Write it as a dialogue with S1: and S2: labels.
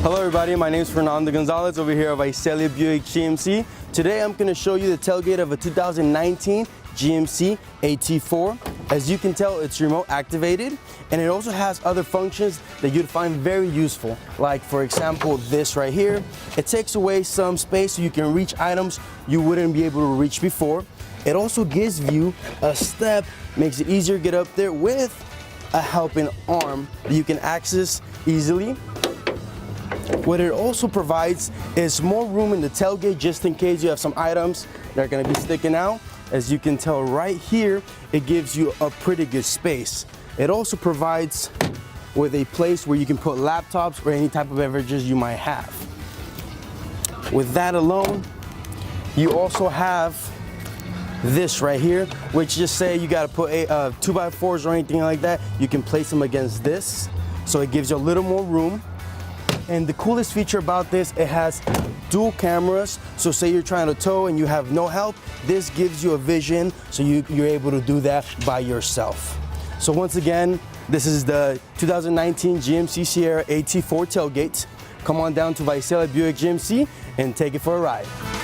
S1: Hello everybody, my name is Fernando Gonzalez over here at Visalia Buick GMC. Today I'm going to show you the tailgate of a 2019 GMC AT4. As you can tell, it's remote activated, and it also has other functions that you'd find very useful. Like for example, this right here. It takes away some space so you can reach items you wouldn't be able to reach before. It also gives you a step, makes it easier to get up there with a helping arm that you can access easily. What it also provides is more room in the tailgate just in case you have some items that are going to be sticking out. As you can tell right here, it gives you a pretty good space. It also provides with a place where you can put laptops or any type of beverages you might have. With that alone, you also have this right here, which just say you got to put a 2x4s or anything like that, you can place them against this, so it gives you a little more room. And the coolest feature about this, it has dual cameras. So say you're trying to tow and you have no help, this gives you a vision so you're able to do that by yourself. So once again, this is the 2019 GMC Sierra AT4 Tailgate. Come on down to Visalia Buick GMC and take it for a ride.